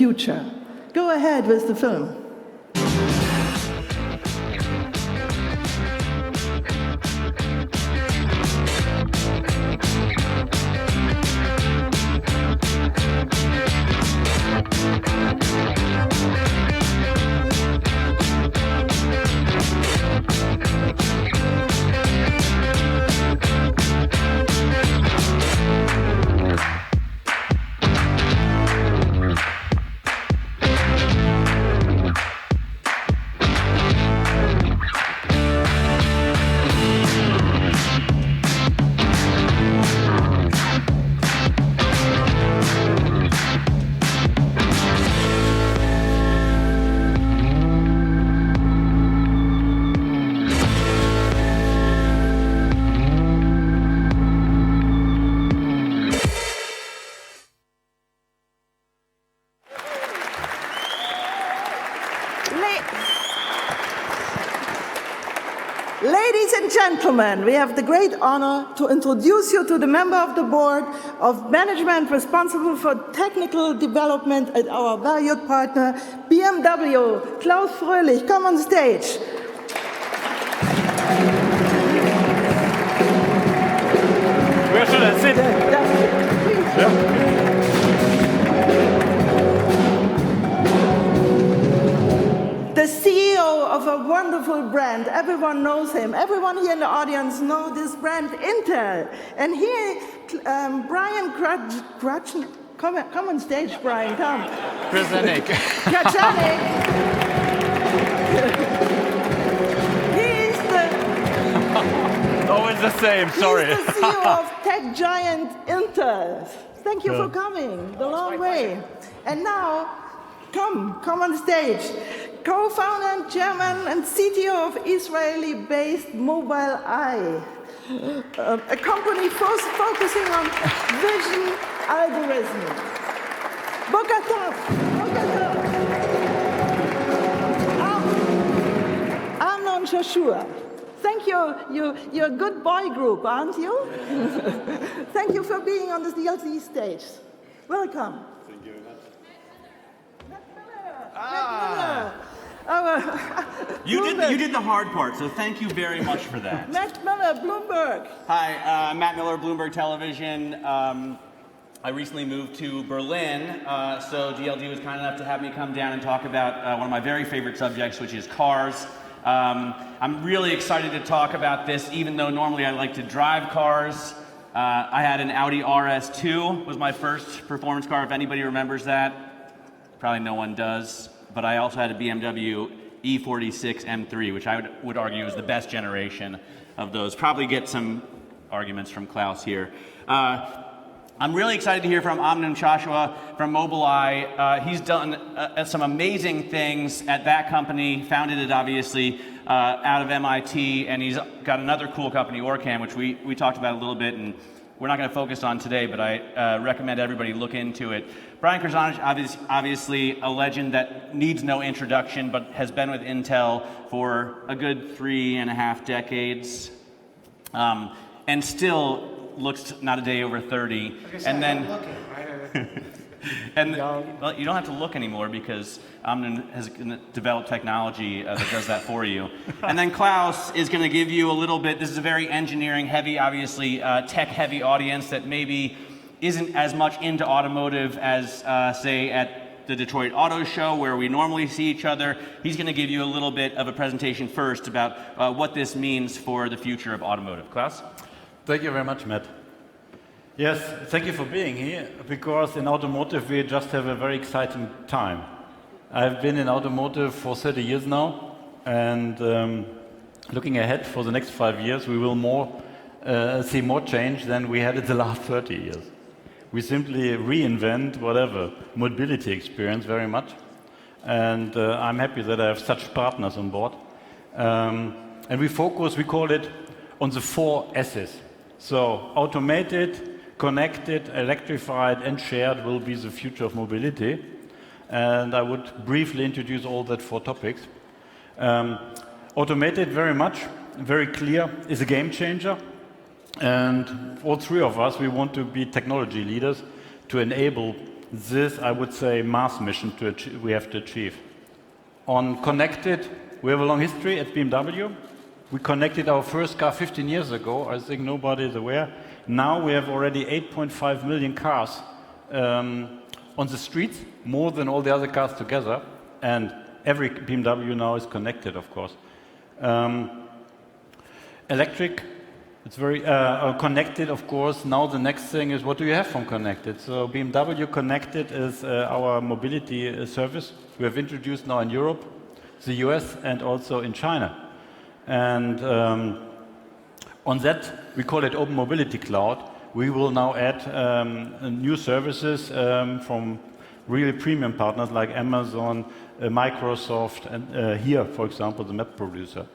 future. Go ahead with the film. Ladies and gentlemen, we have the great honor to introduce you to the member of the board of management responsible for technical development at our valued partner, BMW. Klaus Fröhlich, come on stage. Where should I sit? Yeah. The CEO of a wonderful brand, everyone knows him. Everyone here in the audience knows this brand, Intel. And here, Brian Krajcik, come on stage, Brian, come. Krajcik. Krajcik. He's the... Always the same, sorry. He's the CEO of tech giant Intel. Thank you for coming the long way. And now, come on stage. Co-founder and chairman and CTO of Israeli-based Mobileye, a company focusing on vision algorithms. Boker Tov. Amnon Joshua. Thank you. You're a good boy group, aren't you? Thank you for being on the DLD stage. Welcome. Thank you very much. You did the hard part, so thank you very much for that. Matt Miller, Bloomberg. Hi, Matt Miller, Bloomberg Television. I recently moved to Berlin, so DLD was kind enough to have me come down and talk about one of my very favorite subjects, which is cars. I'm really excited to talk about this, even though normally I like to drive cars. I had an Audi RS2, was my first performance car, if anybody remembers that. Probably no one does. But I also had a BMW E46 M3, which I would argue is the best generation of those. Probably get some arguments from Klaus here. I'm really excited to hear from Amnon Joshua from Mobileye. He's done some amazing things at that company, founded it obviously out of MIT, and he's got another cool company, Orcam, which we talked about a little bit, and we're not going to focus on today, but I recommend everybody look into it. Brian Krajcik, obviously a legend that needs no introduction, but has been with Intel for a good 3.5 decades, and still looks not a day over 30. And then, well, you don't have to look anymore because Amnon has developed technology that does that for you. And then Klaus is going to give you a little bit. This is a very engineering-heavy, obviously tech-heavy audience that maybe isn't as much into automotive as, say, at the Detroit Auto Show, where we normally see each other. He's going to give you a little bit of a presentation first about what this means for the future of automotive. Klaus? Thank you very much, Matt. Yes, thank you for being here, because in automotive we just have a very exciting time. I've been in automotive for 30 years now, and looking ahead for the next 5 years, we will see more change than we had in the last 30 years. We simply reinvent whatever mobility experience very much, and I'm happy that I have such partners on board. And we call it on the 4 S's. So automated, connected, electrified, and shared will be the future of mobility. And I would briefly introduce all that 4 topics. Automated, very clear, is a game changer. And all 3 of us, we want to be technology leaders to enable this, I would say, MaaS mission we have to achieve. On connected, we have a long history at BMW. We connected our first car 15 years ago. I think nobody is aware. Now we have already 8.5 million cars on the streets, more than all the other cars together. And every BMW now is connected, of course. Electric, it's very connected, of course. Now the next thing is, what do you have from connected? So BMW Connected is our mobility service. We have introduced now in Europe, the US, and also in China. And on that, we call it Open Mobility Cloud. We will now add new services from really premium partners like Amazon, Microsoft, and here, for example, the map producer.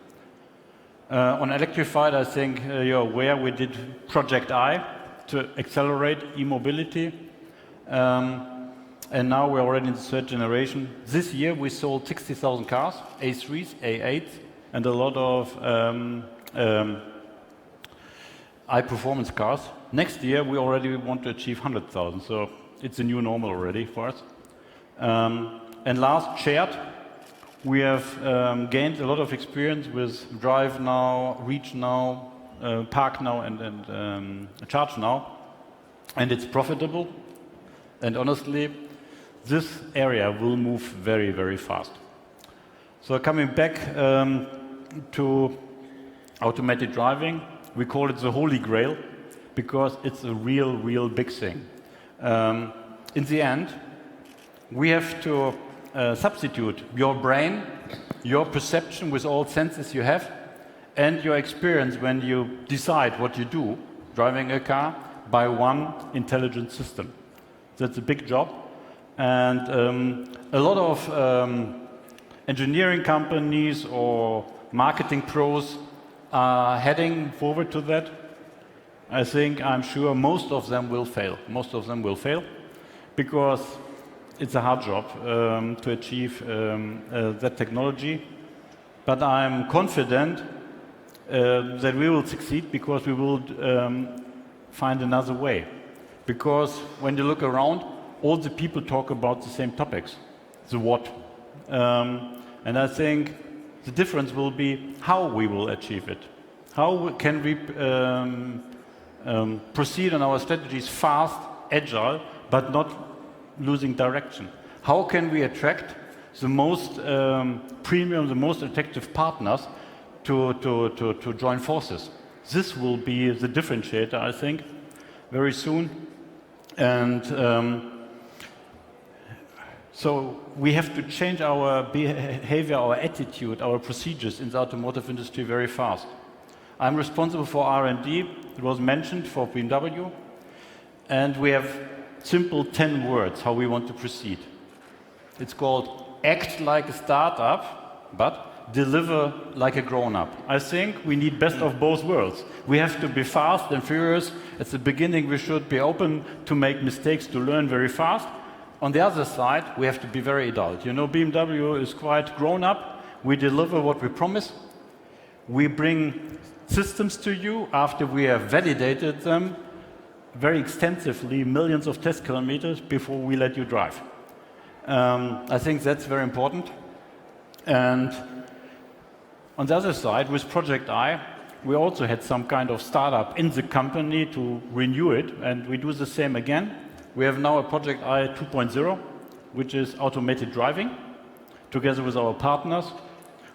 On electrified, I think you're aware we did Project I to accelerate e-mobility. And now we're already in the third generation. This year we sold 60,000 cars, A3s, A8s, and a lot of high-performance cars. Next year we already want to achieve 100,000, so it's a new normal already for us. And last, shared. We have gained a lot of experience with Drive Now, Reach Now, Park Now, and Charge Now, and it's profitable. And honestly, this area will move very, very fast. So coming back to automated driving, we call it the Holy Grail because it's a real, real big thing. In the end, we have to substitute your brain, your perception with all senses you have, and your experience when you decide what you do, driving a car, by one intelligent system. That's a big job. And a lot of engineering companies or marketing pros are heading forward to that. I'm sure most of them will fail. Most of them will fail because it's a hard job to achieve that technology. But I'm confident that we will succeed because we will find another way. Because when you look around, all the people talk about the same topics, the what. And I think the difference will be how we will achieve it. How can we proceed on our strategies fast, agile, but not losing direction? How can we attract the most premium, the most attractive partners to join forces? This will be the differentiator, I think, very soon. And so we have to change our behavior, our attitude, our procedures in the automotive industry very fast. I'm responsible for R&D. It was mentioned for BMW. And we have simple 10 words how we want to proceed. It's called act like a startup, but deliver like a grown-up. I think we need best of both worlds. We have to be fast and furious. At the beginning, we should be open to make mistakes, to learn very fast. On the other side, we have to be very adult. You know, BMW is quite grown-up. We deliver what we promise. We bring systems to you after we have validated them very extensively, millions of test kilometers before we let you drive. I think that's very important. And on the other side, with Project I, we also had some kind of startup in the company to renew it, and we do the same again. We have now a Project I 2.0, which is automated driving, together with our partners.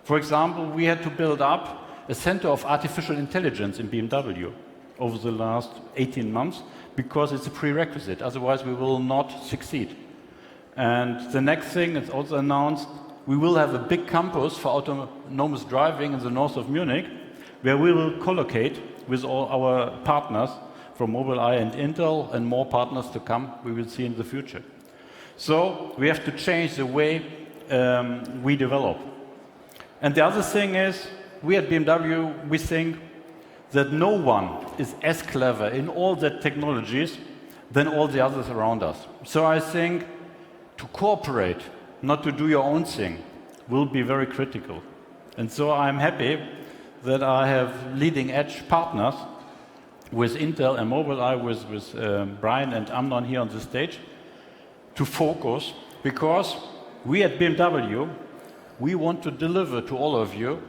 For example, we had to build up a center of artificial intelligence in BMW over the last 18 months, because it's a prerequisite. Otherwise, we will not succeed. And the next thing, it's also announced, we will have a big campus for autonomous driving in the north of Munich, where we will collocate with all our partners from Mobileye and Intel, and more partners to come, we will see in the future. So we have to change the way we develop. And the other thing is, we at BMW, we think that no one is as clever in all the technologies than all the others around us. So I think to cooperate, not to do your own thing, will be very critical. And so I'm happy that I have leading-edge partners with Intel and Mobileye, with Brian and Amnon here on the stage. to focus, because we at BMW, we want to deliver to all of you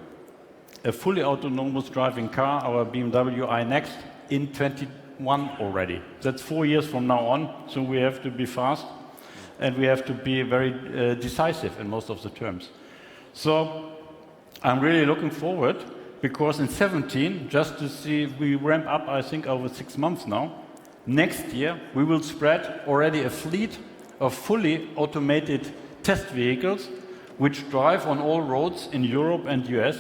a fully autonomous driving car, our BMW iNext, in 21 already. That's 4 years from now on, so we have to be fast, and we have to be very decisive in most of the terms. So I'm really looking forward, because in 17, just to see, we ramp up, I think, over 6 months now. Next year, we will spread already a fleet of fully automated test vehicles, which drive on all roads in Europe and US.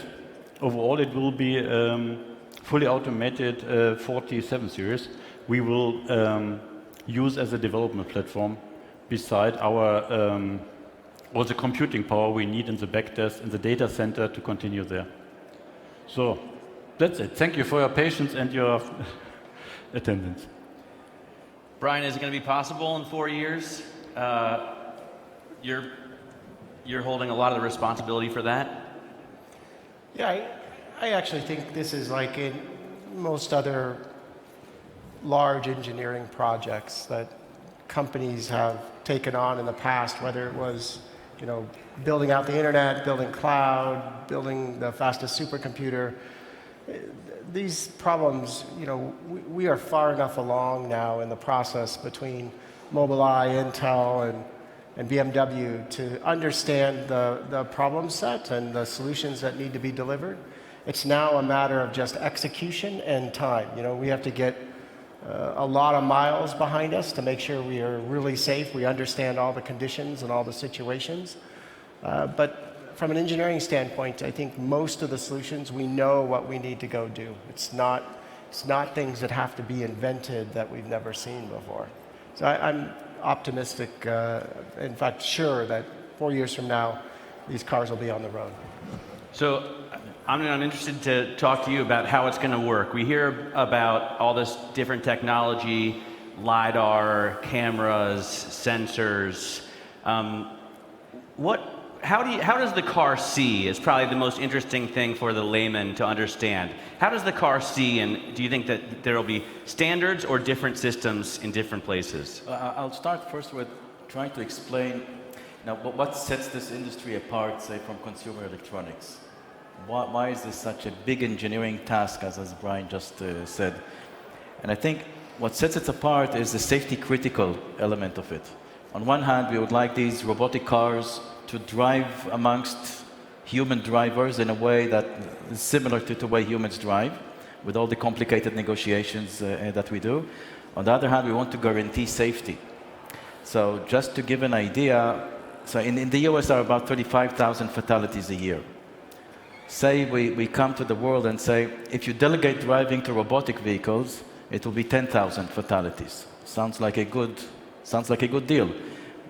Overall, it will be fully automated 47 series. We will use as a development platform beside our all the computing power we need in the backtest in the data center to continue there. So that's it. Thank you for your patience and your attendance. Brian, is it going to be possible in 4 years? You're holding a lot of the responsibility for that? Yeah, I actually think this is like in most other large engineering projects that companies have taken on in the past, whether it was, you know, building out the internet, building cloud, building the fastest supercomputer. These problems, you know, we are far enough along now in the process between Mobileye, Intel, and BMW to understand the problem set and the solutions that need to be delivered. It's now a matter of just execution and time. You know, we have to get a lot of miles behind us to make sure we are really safe. We understand all the conditions and all the situations. But from an engineering standpoint, I think most of the solutions, we know what we need to go do. It's not things that have to be invented that we've never seen before. So I'm optimistic, in fact, sure that 4 years from now, these cars will be on the road. So I'm interested to talk to you about how it's going to work. We hear about all this different technology, LiDAR, cameras, sensors. How does the car see is probably the most interesting thing for the layman to understand. How does the car see, and do you think that there will be standards or different systems in different places? I'll start first with trying to explain what sets this industry apart, say, from consumer electronics. Why is this such a big engineering task, as Brian just said? And I think what sets it apart is the safety critical element of it. On one hand, we would like these robotic cars to drive amongst human drivers in a way that is similar to the way humans drive, with all the complicated negotiations that we do. On the other hand, we want to guarantee safety. So just to give an idea, so in the US there are about 35,000 fatalities a year. Say we come to the world and say, if you delegate driving to robotic vehicles, it will be 10,000 fatalities. Sounds like a good deal.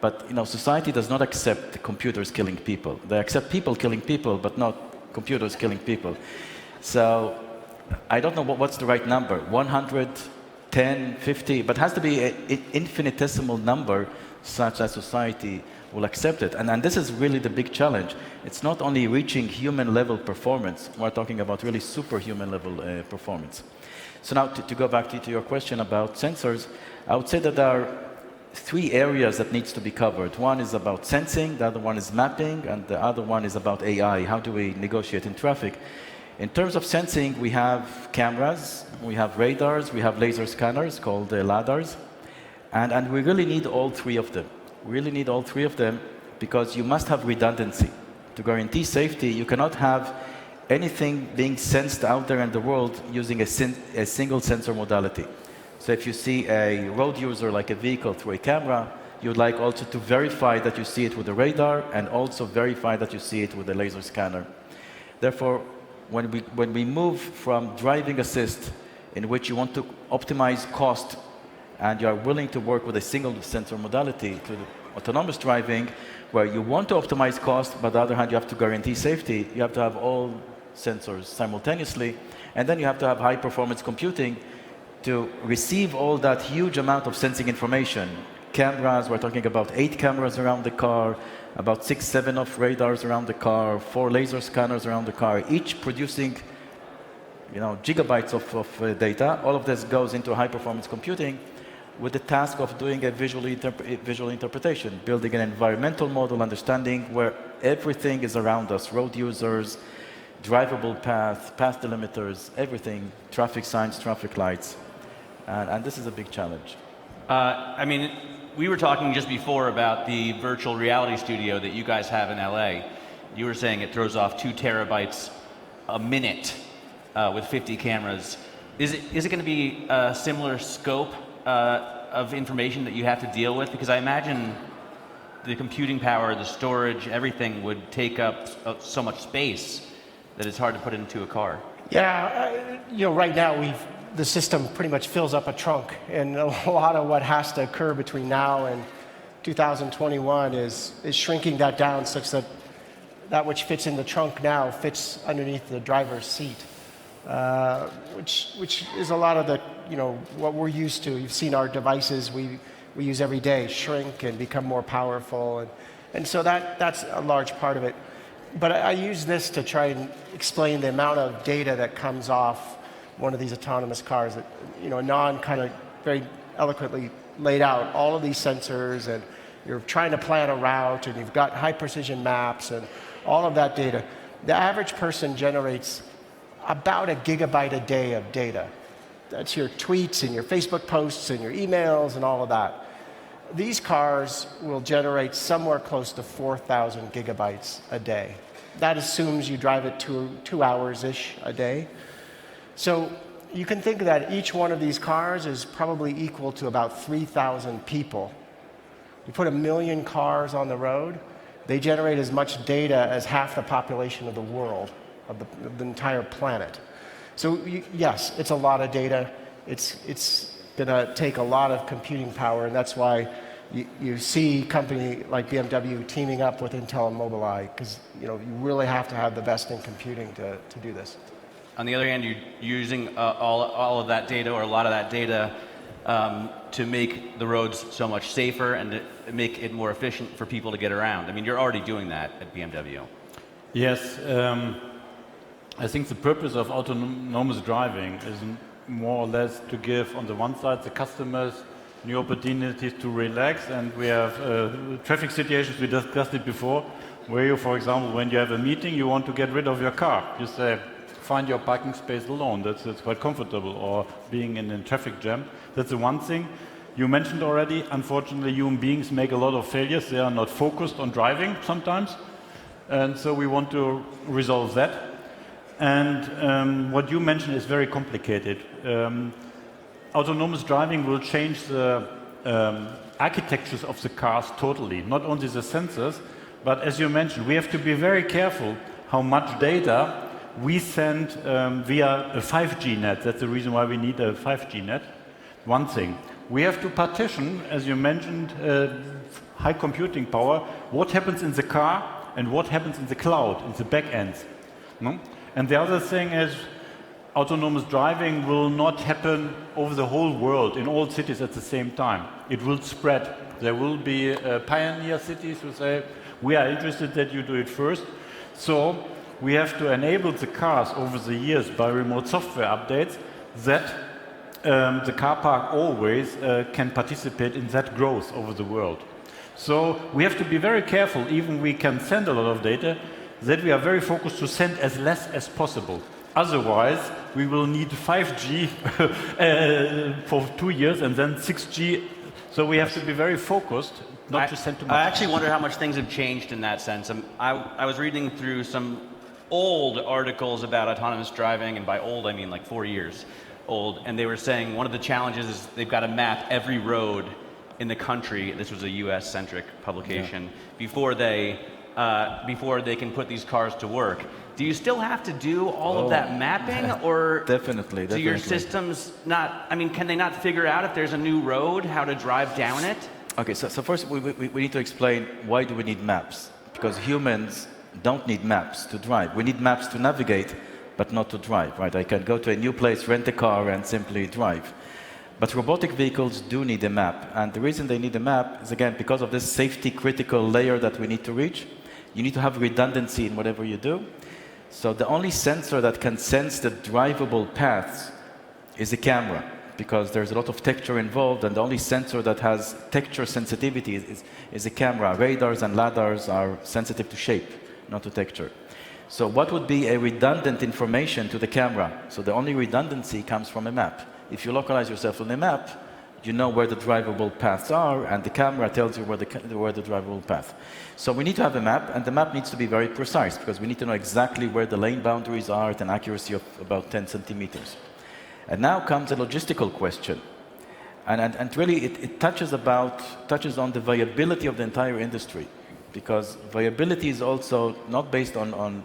But you know, society does not accept computers killing people. They accept people killing people, but not computers killing people. So I don't know what's the right number, 100, 10, 50, but it has to be an infinitesimal number such that society will accept it. And this is really the big challenge. It's not only reaching human level performance, we're talking about really superhuman level performance. So now to go back to your question about sensors, I would say that there are 3 areas that needs to be covered. One is about sensing, the other one is mapping, and the other one is about AI. How do we negotiate in traffic? In terms of sensing, we have cameras, we have radars, we have laser scanners called LiDARs, and we really need all 3 of them. We really need all 3 of them because you must have redundancy. To guarantee safety, you cannot have anything being sensed out there in the world using a single sensor modality. So if you see a road user like a vehicle through a camera, you'd like also to verify that you see it with a radar and also verify that you see it with a laser scanner. Therefore, when we move from driving assist, in which you want to optimize cost and you are willing to work with a single sensor modality, to autonomous driving, where you want to optimize cost, but on the other hand, you have to guarantee safety, you have to have all sensors simultaneously, and then you have to have high performance computing to receive all that huge amount of sensing information. Cameras, we're talking about 8 cameras around the car, about 6, 7 of radars around the car, 4 laser scanners around the car, each producing gigabytes of data. All of this goes into high performance computing. with the task of doing a visual interpretation, building an environmental model, understanding where everything is around us, road users, drivable path, path delimiters, everything, traffic signs, traffic lights. And this is a big challenge. I mean, we were talking just before about the virtual reality studio that you guys have in LA. You were saying it throws off 2 terabytes a minute with 50 cameras. Is it going to be a similar scope of information that you have to deal with? Because I imagine the computing power, the storage, everything would take up so much space that it's hard to put into a car. Yeah, right now the system pretty much fills up a trunk, and a lot of what has to occur between now and 2021 is shrinking that down such that which fits in the trunk now fits underneath the driver's seat, which is a lot of the what we're used to. You've seen our devices we use every day shrink and become more powerful, and so that's a large part of it. But I use this to try and explain the amount of data that comes off one of these autonomous cars. That, Anon kind of very eloquently laid out all of these sensors, and you're trying to plan a route, and you've got high precision maps and all of that data. The average person generates about 1 gigabyte a day of data. That's your tweets and your Facebook posts and your emails and all of that. These cars will generate somewhere close to 4,000 gigabytes a day. That assumes you drive it 2 hours-ish a day. So you can think that each one of these cars is probably equal to about 3,000 people. You put 1 million cars on the road, they generate as much data as half the population of the world, of the entire planet. So yes, it's a lot of data. It's going to take a lot of computing power, and that's why you see a company like BMW teaming up with Intel and Mobileye, because you really have to have the best in computing to do this. On the other hand, you're using all of that data, or a lot of that data, to make the roads so much safer and to make it more efficient for people to get around. I mean, you're already doing that at BMW. Yes, I think the purpose of autonomous driving is more or less to give, on the one side, the customers new opportunities to relax, and we have traffic situations, we discussed it before, where you, for example, when you have a meeting, you want to get rid of your car. You say, find your parking space alone. That's quite comfortable. Or being in a traffic jam. That's the one thing. You mentioned already, unfortunately, human beings make a lot of failures. They are not focused on driving sometimes. And so we want to resolve that. And what you mentioned is very complicated. Autonomous driving will change the architectures of the cars totally, not only the sensors, but as you mentioned, we have to be very careful how much data we send via a 5G net. That's the reason why we need a 5G net. One thing. We have to partition, as you mentioned, high computing power, what happens in the car and what happens in the cloud, in the back ends. No? And the other thing is, autonomous driving will not happen over the whole world, in all cities at the same time. It will spread. There will be pioneer cities who say, we are interested that you do it first. So we have to enable the cars over the years by remote software updates that the car park always can participate in that growth over the world. So we have to be very careful, even we can send a lot of data, that we are very focused to send as less as possible. Otherwise, we will need 5G for 2 years and then 6G. So we have to be very focused not to send too much. I actually wonder how much things have changed in that sense. I was reading through some old articles about autonomous driving, and by old I mean like 4 years old, and they were saying one of the challenges is they've got to map every road in the country. This was a US-centric publication, before they can put these cars to work. Do you still have to do all of that mapping, or definitely. do your systems not, I mean, can they not figure out if there's a new road, how to drive down it? Okay, so first we need to explain why do we need maps? Because humans don't need maps to drive. We need maps to navigate, but not to drive, right? I can go to a new place, rent a car, and simply drive. But robotic vehicles do need a map, and the reason they need a map is, again, because of this safety-critical layer that we need to reach. You need to have redundancy in whatever you do. So the only sensor that can sense the drivable paths is a camera, because there's a lot of texture involved, and the only sensor that has texture sensitivity is the camera. Radars and LiDARs are sensitive to shape, not to texture. So what would be a redundant information to the camera? So the only redundancy comes from a map. If you localize yourself on a map, you know where the drivable paths are, and the camera tells you where the drivable path. So we need to have a map, and the map needs to be very precise, because we need to know exactly where the lane boundaries are at an accuracy of about 10 centimeters. And now comes a logistical question. And really, it touches on the viability of the entire industry, because viability is also not based on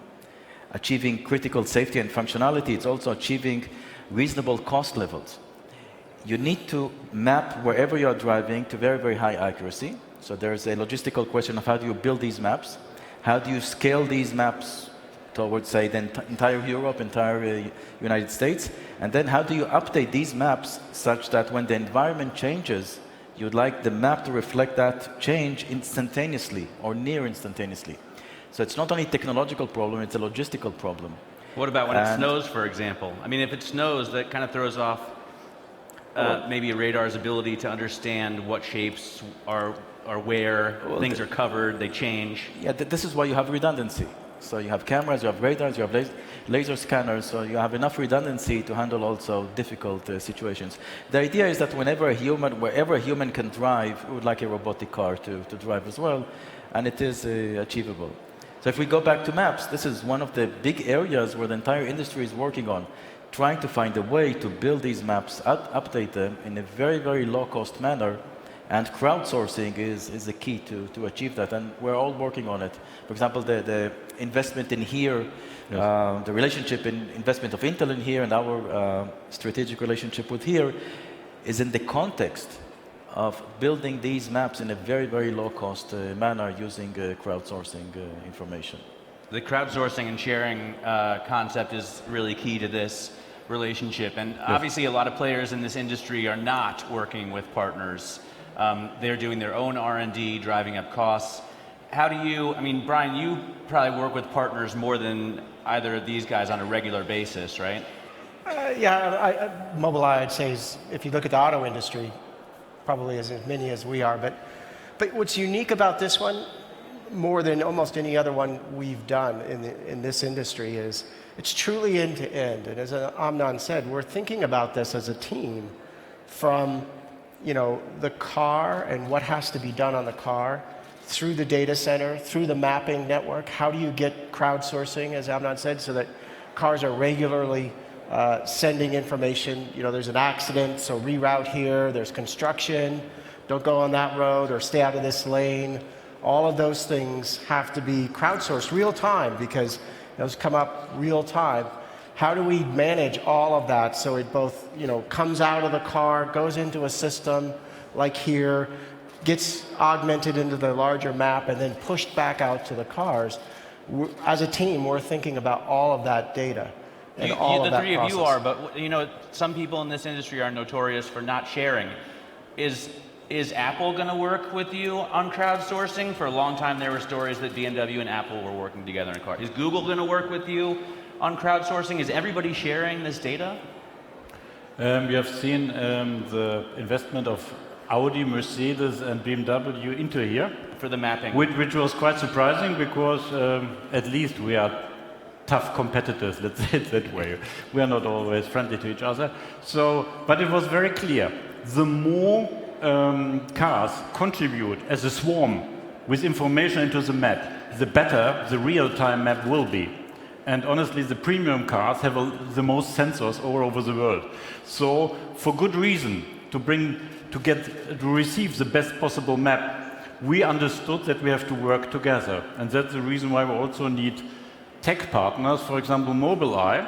achieving critical safety and functionality, it's also achieving reasonable cost levels. You need to map wherever you are driving to very, very high accuracy. So there's a logistical question of how do you build these maps? How do you scale these maps towards, say, the entire Europe, entire United States? And then how do you update these maps such that when the environment changes, you'd like the map to reflect that change instantaneously or near instantaneously? So it's not only a technological problem, it's a logistical problem. What about when it snows, for example? I mean, if it snows, that kind of throws off maybe a radar's ability to understand what shapes are where, things are covered, they change. Yeah, this is why you have redundancy. So you have cameras, you have radars, you have laser scanners, so you have enough redundancy to handle also difficult situations. The idea is that wherever a human can drive, we would like a robotic car to drive as well, and it is achievable. So if we go back to maps, this is one of the big areas where the entire industry is working on, trying to find a way to build these maps, update them in a very, very low-cost manner, and crowdsourcing is the key to achieve that, and we're all working on it. For example, the investment in here, yes. The relationship in investment of Intel in here, and our strategic relationship with here is in the context of building these maps in a very, very low-cost manner using crowdsourcing information. The crowdsourcing and sharing concept is really key to this relationship, and yes. Obviously a lot of players in this industry are not working with partners. They're doing their own R&D, driving up costs. How do you, I mean, Brian, you probably work with partners more than either of these guys on a regular basis, right? Mobileye, I'd say, is, if you look at the auto industry, probably as many as we are. But what's unique about this one, more than almost any other one we've done in this industry, is it's truly end-to-end. And as Amnon said, we're thinking about this as a team from the car and what has to be done on the car, through the data center, through the mapping network. How do you get crowdsourcing, as Amnon said, so that cars are regularly sending information? There's an accident, so reroute here. There's construction, don't go on that road or stay out of this lane. All of those things have to be crowdsourced real time, because those come up real time. How do we manage all of that so it both comes out of the car, goes into a system like here, gets augmented into the larger map, and then pushed back out to the cars? As a team, we're thinking about all of that data and all of that process. The three of you are, but some people in this industry are notorious for not sharing. Is Apple going to work with you on crowdsourcing? For a long time, there were stories that BMW and Apple were working together in a car. Is Google going to work with you on crowdsourcing? Is everybody sharing this data? We have seen the investment of Audi, Mercedes, and BMW into here. For the mapping. Which was quite surprising, because at least we are tough competitors, let's say it that way. We are not always friendly to each other. But it was very clear. The more cars contribute as a swarm with information into the map, the better the real-time map will be. And honestly, the premium cars have the most sensors all over the world. So, for good reason, to receive the best possible map, we understood that we have to work together. And that's the reason why we also need tech partners. For example, Mobileye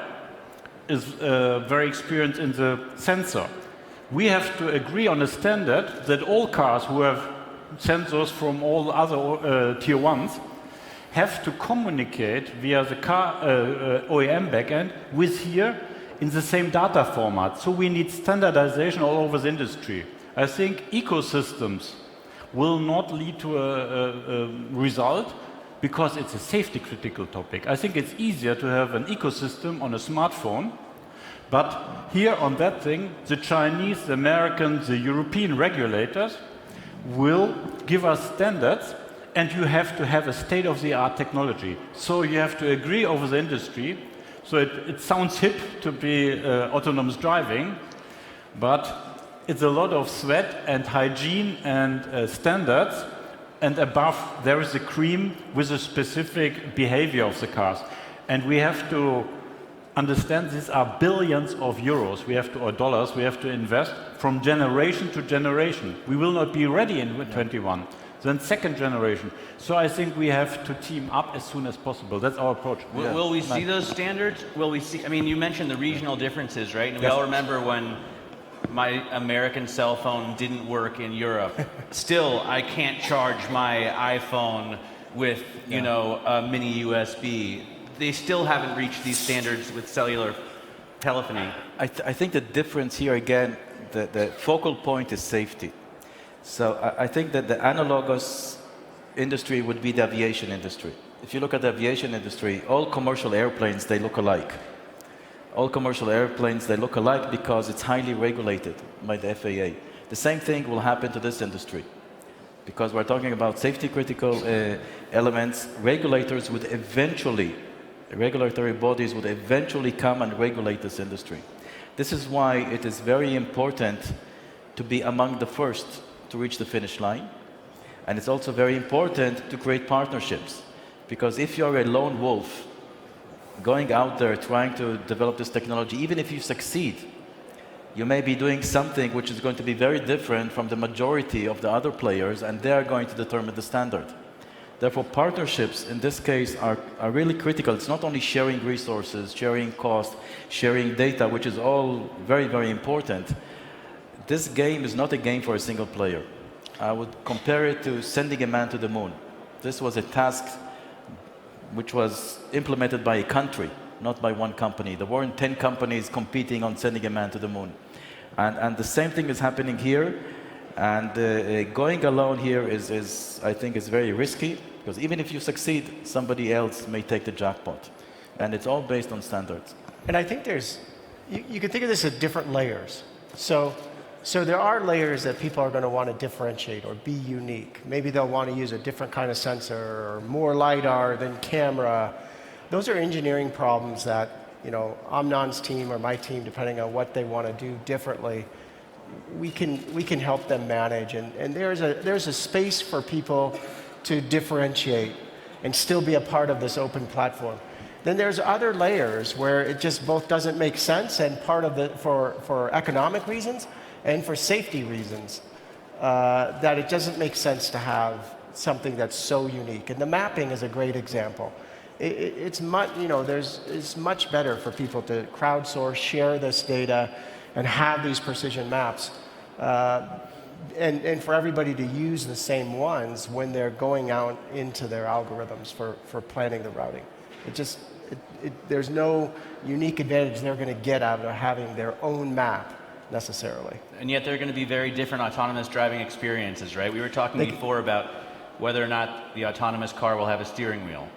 is very experienced in the sensor. We have to agree on a standard that all cars who have sensors from all other tier ones have to communicate via the car OEM backend with here in the same data format. So we need standardization all over the industry. I think ecosystems will not lead to a result, because it's a safety critical topic. I think it's easier to have an ecosystem on a smartphone But here on that thing, the Chinese, the Americans, the European regulators will give us standards, and you have to have a state-of-the-art technology. So you have to agree over the industry. So it sounds hip to be autonomous driving, but it's a lot of sweat and hygiene and standards, and above there is a cream with a specific behavior of the cars. And we have to understand these are billions of euros or dollars we have to invest from generation to generation. We will not be ready in 21, then second generation. So I think we have to team up as soon as possible. That's our approach. Will we see those standards? Will we see? I mean, you mentioned the regional differences, right? And we all remember when my American cell phone didn't work in Europe. Still, I can't charge my iPhone with, you know, a mini USB. They still haven't reached these standards with cellular telephony. I think the difference here, again, the focal point is safety. So I think that the analogous industry would be the aviation industry. If you look at the aviation industry, all commercial airplanes, they look alike. All commercial airplanes, they look alike because it's highly regulated by the FAA. The same thing will happen to this industry. Because we're talking about safety critical elements, regulatory bodies would eventually come and regulate this industry. This is why it is very important to be among the first to reach the finish line. And it's also very important to create partnerships. Because if you're a lone wolf, going out there trying to develop this technology, even if you succeed, you may be doing something which is going to be very different from the majority of the other players, and they are going to determine the standard. Therefore, partnerships in this case are really critical. It's not only sharing resources, sharing cost, sharing data, which is all very, very important. This game is not a game for a single player. I would compare it to sending a man to the moon. This was a task which was implemented by a country, not by one company. There weren't 10 companies competing on sending a man to the moon. And the same thing is happening here. And going alone here I think, is very risky, because even if you succeed, somebody else may take the jackpot. And it's all based on standards. And I think you can think of this as different layers. So there are layers that people are going to want to differentiate or be unique. Maybe they'll want to use a different kind of sensor or more LiDAR than camera. Those are engineering problems that, you know, Amnon's team or my team, depending on what they want to do differently, we can help them manage. And there's a space for people to differentiate and still be a part of this open platform. Then there's other layers where it just both doesn't make sense, and part of it for economic reasons and for safety reasons, that it doesn't make sense to have something that's so unique. And the mapping is a great example. It's much better for people to crowdsource, share this data, and have these precision maps, and for everybody to use the same ones when they're going out into their algorithms for planning the routing. There's no unique advantage they're going to get out of having their own map necessarily. And yet they're going to be very different autonomous driving experiences, right? We were talking before about whether or not the autonomous car will have a steering wheel.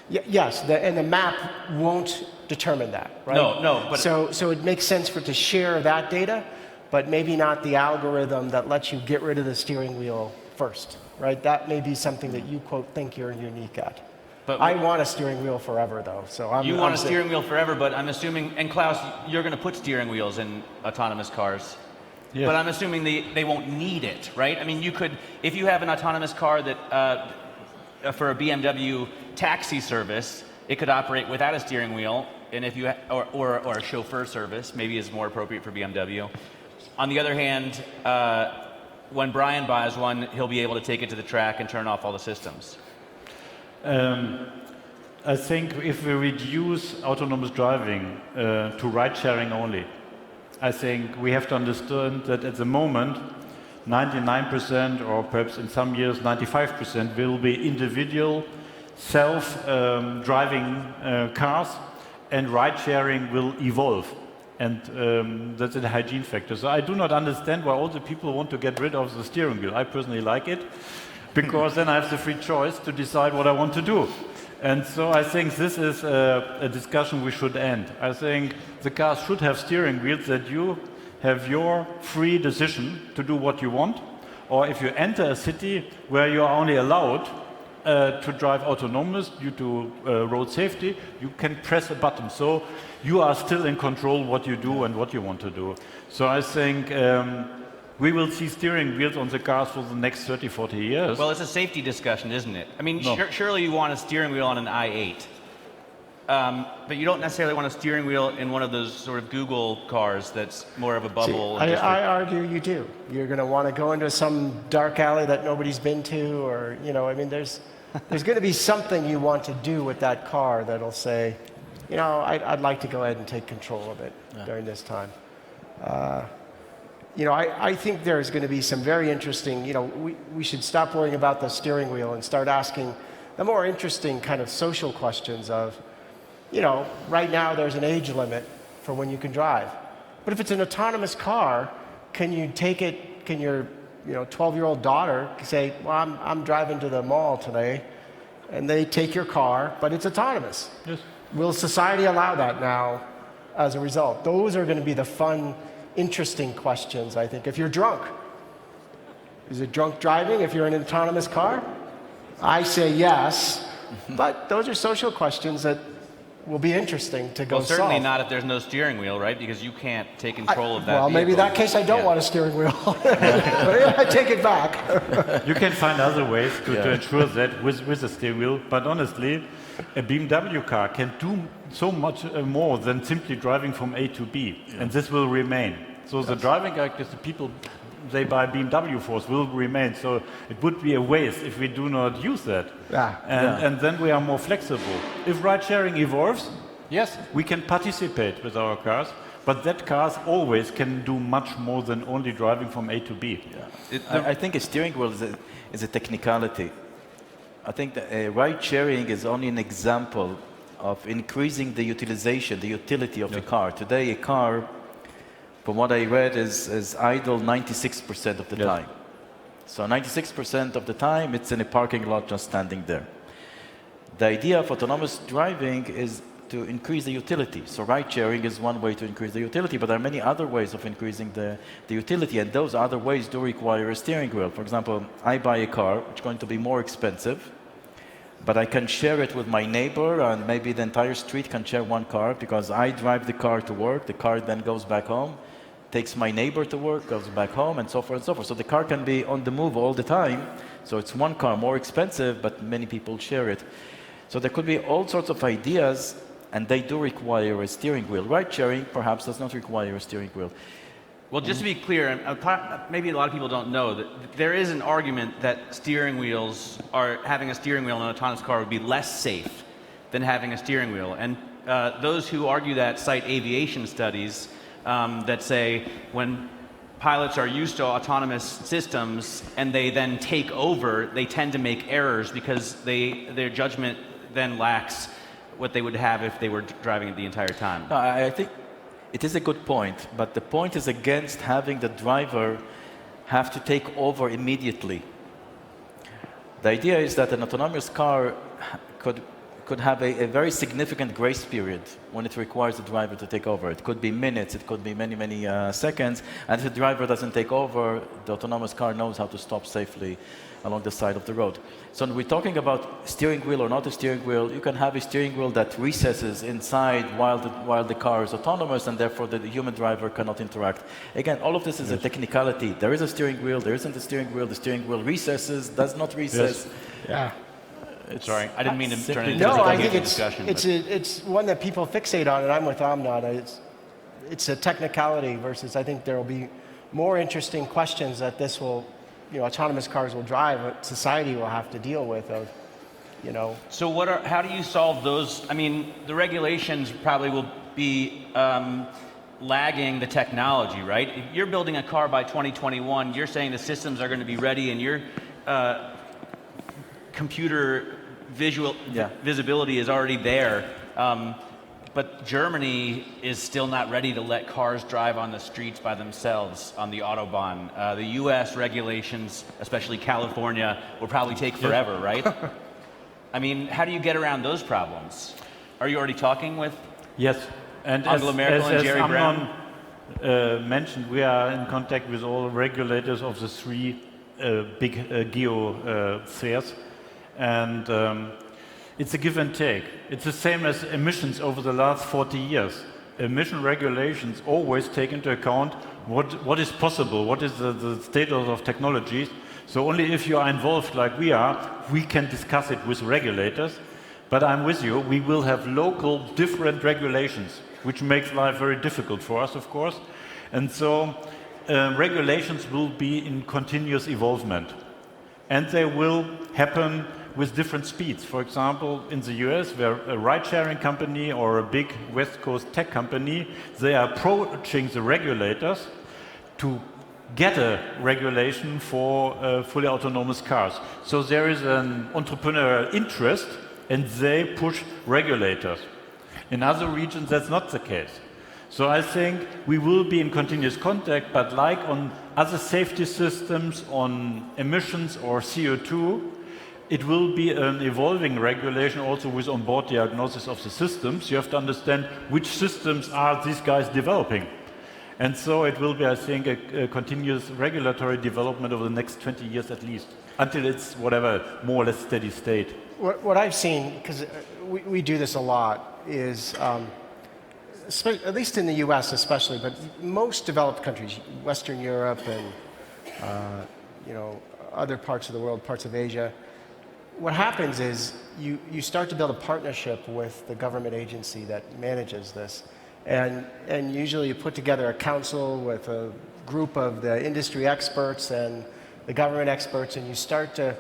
Yes, and the map won't determine that, right? No. But so it makes sense to share that data, but maybe not the algorithm that lets you get rid of the steering wheel first, right? That may be something that you, quote, think you're unique at. But I want a steering wheel forever, though. So you want a steering wheel forever, but I'm assuming, and Klaus, you're going to put steering wheels in autonomous cars. Yeah. But I'm assuming they won't need it, right? I mean, you could, if you have an autonomous car that, for a BMW taxi service, it could operate without a steering wheel, and if you or a chauffeur service, maybe is more appropriate for BMW. On the other hand, when Brian buys one, he'll be able to take it to the track and turn off all the systems. I think if we reduce autonomous driving to ride-sharing only, I think we have to understand that at the moment, 99% or perhaps in some years 95% will be individual self-driving cars, and ride-sharing will evolve. And that's a hygiene factor. So I do not understand why all the people want to get rid of the steering wheel. I personally like it, because then I have the free choice to decide what I want to do. And so I think this is a discussion we should end. I think the cars should have steering wheels that you have your free decision to do what you want. Or if you enter a city where you are only allowed to drive autonomous due to road safety, you can press a button. So you are still in control what you do and what you want to do. So I think we will see steering wheels on the cars for the next 30, 40 years. Well, it's a safety discussion, isn't it? I mean, No. surely you want a steering wheel on an i8. But you don't necessarily want a steering wheel in one of those sort of Google cars that's more of a bubble. I argue you do. You're going to want to go into some dark alley that nobody's been to, or, you know, I mean, there's going to be something you want to do with that car that'll say, you know, I'd like to go ahead and take control of it during this time. You know, I think there's going to be some very interesting, you know, we should stop worrying about the steering wheel and start asking the more interesting kind of social questions of, you know, right now there's an age limit for when you can drive. But if it's an autonomous car, can you take it, can your, you know, 12-year-old daughter say, well, I'm driving to the mall today, and they take your car, but it's autonomous. Yes. Will society allow that now as a result? Those are going to be the fun, interesting questions, I think. If you're drunk, is it drunk driving if you're in an autonomous car? I say yes, but those are social questions that will be interesting to go Well, certainly solve. not if there's no steering wheel, right? Because you can't take control of that Well, maybe in vehicle. that case I don't want a steering wheel. I take it back. You can find other ways to ensure that with a steering wheel, but honestly, a BMW car can do so much more than simply driving from A to B, and this will remain. So the driving characteristics the people they buy BMW for will remain. So it would be a waste if we do not use that. And then we are more flexible. If ride sharing evolves, yes, we can participate with our cars, but that cars always can do much more than only driving from A to B. I think a steering wheel is a technicality. I think that ride sharing is only an example of increasing the utilization, the utility of the car. Today, a car, from what I read, is idle 96% of the time. So 96% of the time, it's in a parking lot just standing there. The idea of autonomous driving is to increase the utility. So ride sharing is one way to increase the utility, but there are many other ways of increasing the utility, and those other ways do require a steering wheel. For example, I buy a car, which is going to be more expensive, but I can share it with my neighbor, and maybe the entire street can share one car, because I drive the car to work, the car then goes back home, takes my neighbor to work, goes back home, and so forth and so forth. So the car can be on the move all the time. So it's one car, more expensive, but many people share it. So there could be all sorts of ideas, and they do require a steering wheel. Ride sharing perhaps does not require a steering wheel. Well, just to be clear, and maybe a lot of people don't know, that there is an argument that having a steering wheel in an autonomous car would be less safe than having a steering wheel. And those who argue that cite aviation studies that say when pilots are used to autonomous systems and they then take over, they tend to make errors because their judgment then lacks what they would have if they were driving it the entire time. No, I think it is a good point, but the point is against having the driver have to take over immediately. The idea is that an autonomous car could have a very significant grace period when it requires the driver to take over. It could be minutes, it could be many, many seconds, and if the driver doesn't take over, the autonomous car knows how to stop safely along the side of the road. So when we're talking about steering wheel or not a steering wheel, you can have a steering wheel that recesses inside while the car is autonomous, and therefore the human driver cannot interact. Again, all of this is a technicality. There is a steering wheel, there isn't a steering wheel, the steering wheel recesses, does not recess. Yeah. Sorry, I didn't mean to turn it into No, a I think discussion. it's one that people fixate on, and I'm with Amnat. It's a technicality versus I think there will be more interesting questions that this will, you know, autonomous cars will drive, what society will have to deal with of, you know. So how do you solve those? I mean, the regulations probably will be lagging the technology, right? If you're building a car by 2021, you're saying the systems are going to be ready and your computer visibility is already there. But Germany is still not ready to let cars drive on the streets by themselves on the Autobahn. The US regulations, especially California, will probably take forever, right? I mean, how do you get around those problems? Are you already talking with Yes, and Angela Merkel and Jerry Brown? Mentioned, we are in contact with all regulators of the three big geo spheres, and it's a give and take. It's the same as emissions over the last 40 years. Emission regulations always take into account what is possible, what is the status of technologies. So only if you are involved like we are, we can discuss it with regulators. But I'm with you, we will have local different regulations, which makes life very difficult for us, of course. And so regulations will be in continuous evolvement. And they will happen with different speeds. For example, in the US, where a ride-sharing company or a big West Coast tech company, they are approaching the regulators to get a regulation for fully autonomous cars. So there is an entrepreneurial interest, and they push regulators. In other regions, that's not the case. So I think we will be in continuous contact, but like on other safety systems, on emissions or CO2, it will be an evolving regulation also with onboard diagnosis of the systems. You have to understand which systems are these guys developing. And so it will be, I think, a continuous regulatory development over the next 20 years at least, until it's whatever, more or less steady state. What I've seen, because we do this a lot, is, at least in the US especially, but most developed countries, Western Europe and other parts of the world, parts of Asia, what happens is you start to build a partnership with the government agency that manages this. And usually you put together a council with a group of the industry experts and the government experts, and you start to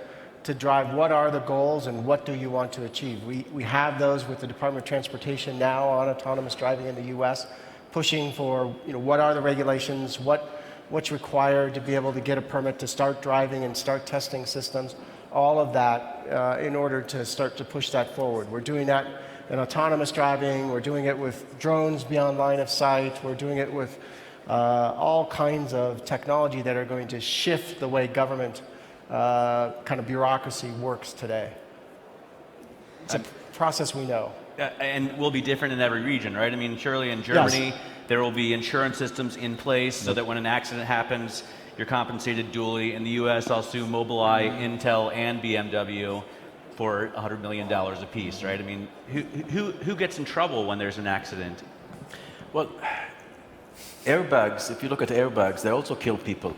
drive what are the goals and what do you want to achieve. We have those with the Department of Transportation now on autonomous driving in the US, pushing for what are the regulations, what's required to be able to get a permit to start driving and start testing systems, all of that in order to start to push that forward. We're doing that in autonomous driving, we're doing it with drones beyond line of sight, we're doing it with all kinds of technology that are going to shift the way government kind of bureaucracy works today. It's a process we know. And will be different in every region, right? I mean, surely in Germany, Yes. there will be insurance systems in place so that when an accident happens, you're compensated duly. In the US, I'll sue Mobileye, Intel, and BMW for $100 million apiece, right? I mean, who gets in trouble when there's an accident? Well, airbags, if you look at airbags, they also kill people.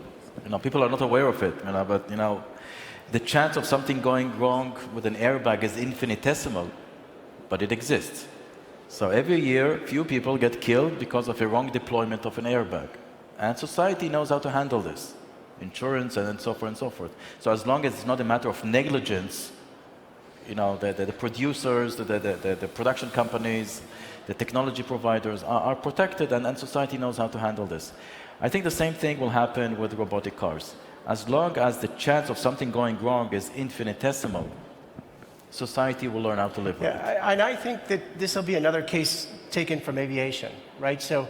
People are not aware of it, but the chance of something going wrong with an airbag is infinitesimal, but it exists. So every year, few people get killed because of a wrong deployment of an airbag. And society knows how to handle this. Insurance and so forth and so forth. So as long as it's not a matter of negligence, the producers, the production companies, the technology providers are protected, and society knows how to handle this. I think the same thing will happen with robotic cars. As long as the chance of something going wrong is infinitesimal, society will learn how to live with it. And I think that this will be another case taken from aviation, right? So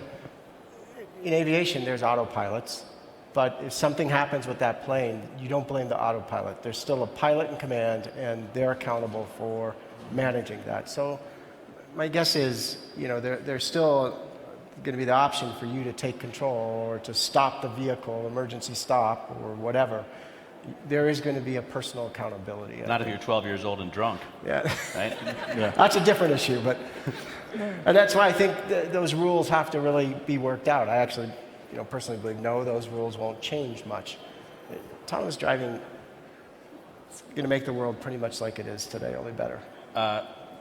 in aviation, there's autopilots, but if something happens with that plane, you don't blame the autopilot. There's still a pilot in command, and they're accountable for managing that. So my guess is, there's still going to be the option for you to take control or to stop the vehicle, emergency stop or whatever. There is going to be a personal accountability. Not if you're 12 years old and drunk. Yeah. Right? Yeah. That's a different issue, but and that's why I think those rules have to really be worked out. I actually, personally believe no, those rules won't change much. Autonomous driving is going to make the world pretty much like it is today, only better.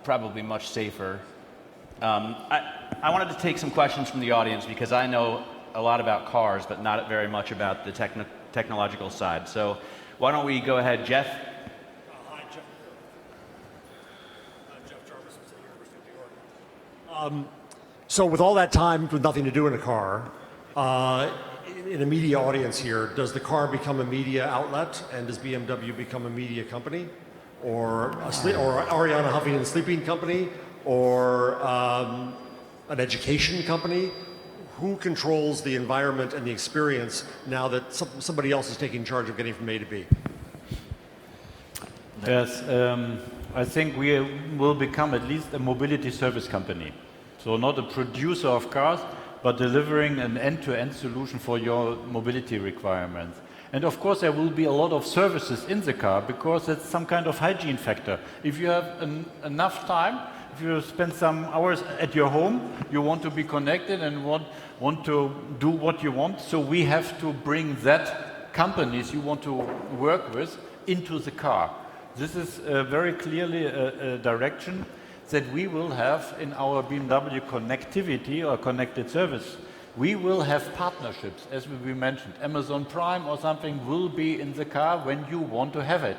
Probably much safer. I wanted to take some questions from the audience because I know a lot about cars, but not very much about the technological side. So why don't we go ahead, Jeff? Hi, Jeff. Jeff Jarvis from the University of New York. So with all that time with nothing to do in a car, in a media audience here, does the car become a media outlet, and does BMW become a media company, or Arianna Huffington sleeping company, or an education company? Who controls the environment and the experience now that somebody else is taking charge of getting from A to B? Yes, I think we will become at least a mobility service company. So not a producer of cars, but delivering an end-to-end solution for your mobility requirements. And of course, there will be a lot of services in the car because it's some kind of hygiene factor. If you have enough time, if you spend some hours at your home, you want to be connected and want to do what you want. So we have to bring that companies you want to work with into the car. This is very clearly a direction that we will have in our BMW connectivity or connected service. We will have partnerships, as we mentioned. Amazon Prime or something will be in the car when you want to have it.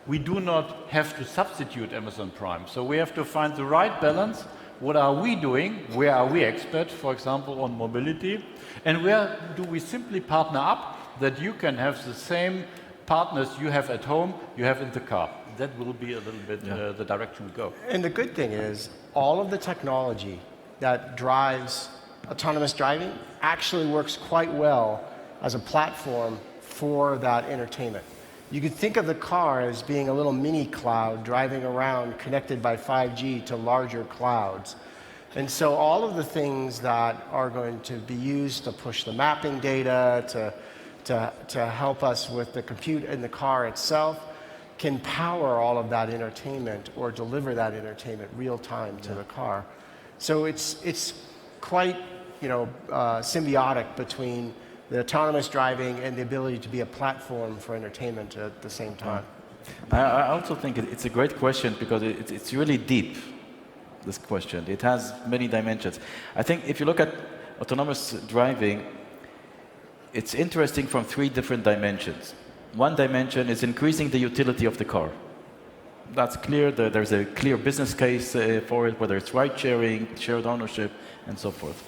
We do not have to substitute Amazon Prime. So we have to find the right balance. What are we doing? Where are we expert, for example, on mobility? And where do we simply partner up that you can have the same partners you have at home, you have in the car? That will be a little bit the direction we go. And the good thing is, all of the technology that drives autonomous driving actually works quite well as a platform for that entertainment. You could think of the car as being a little mini cloud driving around connected by 5G to larger clouds. And so all of the things that are going to be used to push the mapping data, to help us with the compute in the car itself, can power all of that entertainment or deliver that entertainment real time to the car. So it's quite symbiotic between the autonomous driving and the ability to be a platform for entertainment at the same time. I also think it's a great question because it's really deep, this question. It has many dimensions. I think if you look at autonomous driving, it's interesting from 3 different dimensions. One dimension is increasing the utility of the car. That's clear. There's a clear business case for it, whether it's ride sharing, shared ownership, and so forth.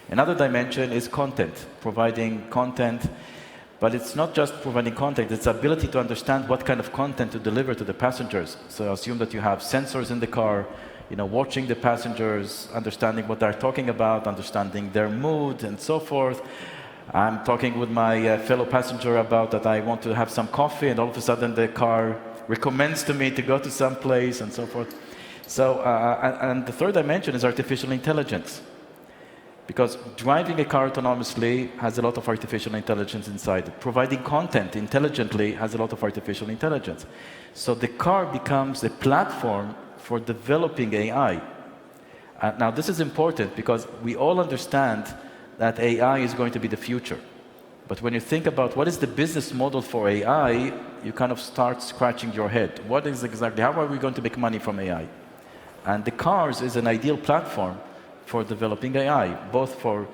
Another dimension is content, providing content. But it's not just providing content, it's the ability to understand what kind of content to deliver to the passengers. So assume that you have sensors in the car, watching the passengers, understanding what they're talking about, understanding their mood, and so forth. I'm talking with my fellow passenger about that I want to have some coffee, and all of a sudden the car recommends to me to go to some place, and so forth. So, and the third dimension is artificial intelligence. Because driving a car autonomously has a lot of artificial intelligence inside it. Providing content intelligently has a lot of artificial intelligence. So the car becomes a platform for developing AI. Now this is important because we all understand that AI is going to be the future. But when you think about what is the business model for AI, you kind of start scratching your head. What is exactly, how are we going to make money from AI? And the cars is an ideal platform for developing AI, both for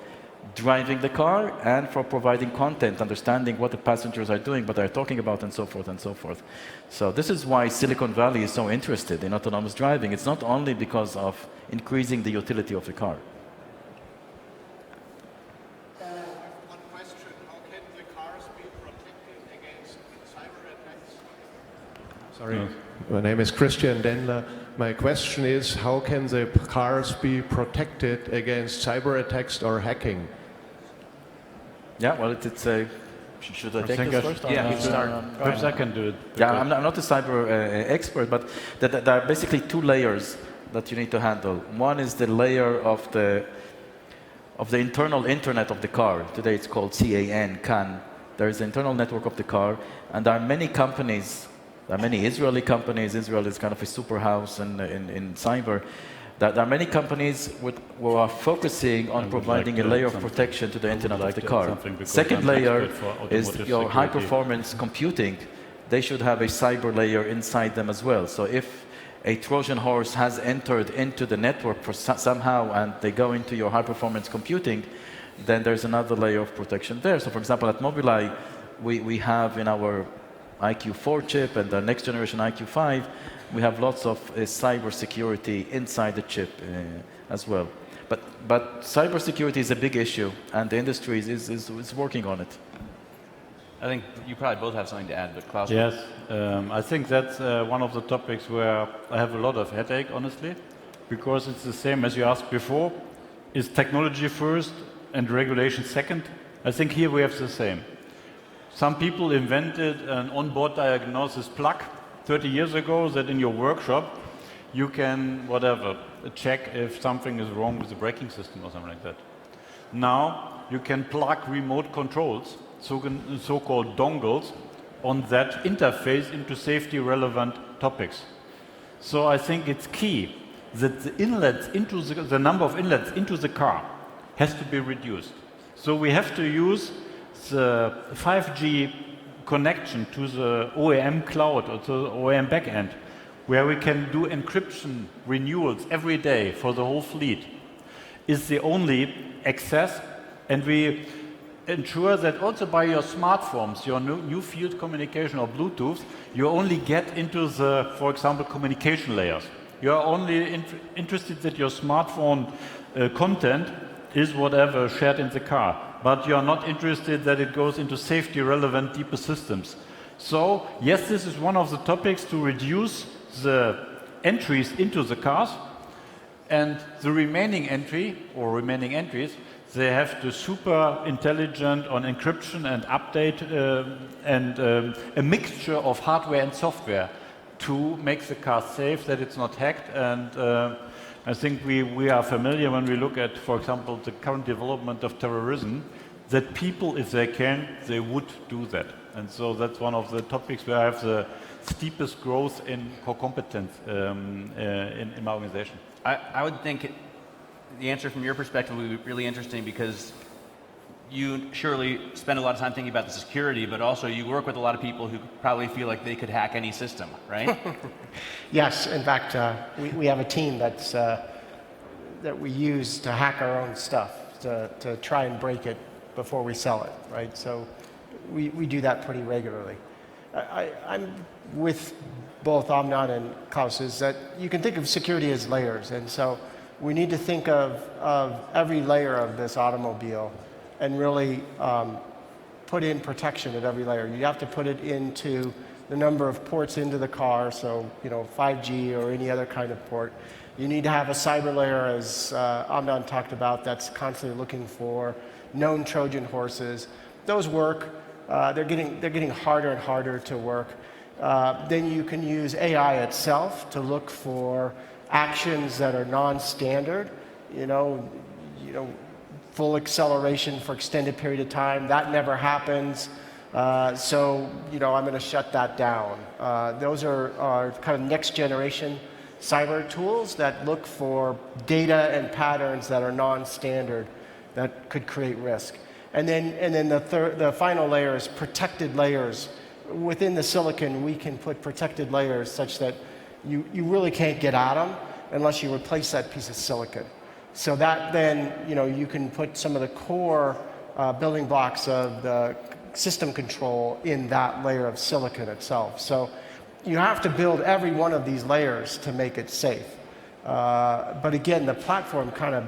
driving the car and for providing content, understanding what the passengers are doing, what they're talking about, and so forth and so forth. So this is why Silicon Valley is so interested in autonomous driving. It's not only because of increasing the utility of the car. One question, how can the cars be protected against cyber attacks? Sorry, my name is Christian Dendler. My question is, how can the cars be protected against cyber attacks or hacking? Yeah, well, it's a... Should I take this first? Yeah, you start. Perhaps I can do it. Yeah, I'm not a cyber expert, but there are basically 2 layers that you need to handle. One is the layer of the internal internet of the car. Today it's called CAN. There is the internal network of the car, and there are many companies. There are many Israeli companies. Israel is kind of a super house in cyber. There are many companies who are focusing on providing a layer of protection to the internet of the car. Second layer is your high-performance computing. They should have a cyber layer inside them as well. So if a Trojan horse has entered into the network somehow and they go into your high-performance computing, then there's another layer of protection there. So for example, at Mobileye, we have in our IQ4 chip and the next generation IQ5, we have lots of cyber security inside the chip as well. But cyber security is a big issue, and the industry is working on it. I think you probably both have something to add, but Klaus. Yes, I think that's one of the topics where I have a lot of headache, honestly, because it's the same as you asked before. Is technology first and regulation second? I think here we have the same. Some people invented an onboard diagnosis plug 30 years ago that in your workshop you can, whatever, check if something is wrong with the braking system or something like that. Now, you can plug remote controls, so-called dongles, on that interface into safety-relevant topics. So I think it's key that the inlets into the number of inlets into the car has to be reduced. So we have to use the 5G connection to the OEM cloud or to the OEM backend, where we can do encryption renewals every day for the whole fleet, is the only access. And we ensure that also by your smartphones, your new field communication or Bluetooth, you only get into the, for example, communication layers. You are only interested that your smartphone content is whatever shared in the car, but you are not interested that it goes into safety-relevant deeper systems. So, yes, this is one of the topics to reduce the entries into the cars, and the remaining entries, they have the super intelligent on encryption and update and a mixture of hardware and software to make the car safe, that it's not hacked. And I think we are familiar when we look at, for example, the current development of terrorism, that people, if they can, they would do that. And so that's one of the topics where I have the steepest growth in core competence in my organization. I would think the answer from your perspective would be really interesting, because you surely spend a lot of time thinking about the security, but also you work with a lot of people who probably feel like they could hack any system, right? Yes, in fact, we have a team that's, that we use to hack our own stuff, to try and break it before we sell it, right? So we do that pretty regularly. I'm with both Amnon and Klaus, is that you can think of security as layers, and so we need to think of every layer of this automobile and really put in protection at every layer. You have to put it into the number of ports into the car, so 5G or any other kind of port. You need to have a cyber layer, as Amnon talked about, that's constantly looking for known Trojan horses. Those work. They're getting harder and harder to work. Then you can use AI itself to look for actions that are non-standard. Full acceleration for extended period of time, that never happens. So I'm going to shut that down. Those are kind of next generation cyber tools that look for data and patterns that are non-standard that could create risk. And then the final layer is protected layers. Within the silicon, we can put protected layers such that you really can't get at them unless you replace that piece of silicon. So that then, you can put some of the core building blocks of the system control in that layer of silicon itself. So you have to build every one of these layers to make it safe. But again, the platform kind of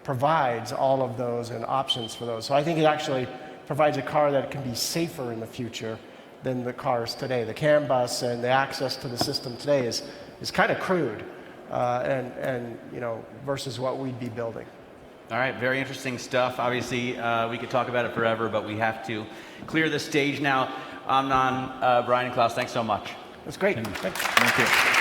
provides all of those and options for those. So I think it actually provides a car that can be safer in the future than the cars today. The CAN bus and the access to the system today is kind of crude, versus what we'd be building. All right, very interesting stuff. Obviously, we could talk about it forever, but we have to clear the stage now. Amnon, Brian, and Klaus, thanks so much. That's great. Thank you.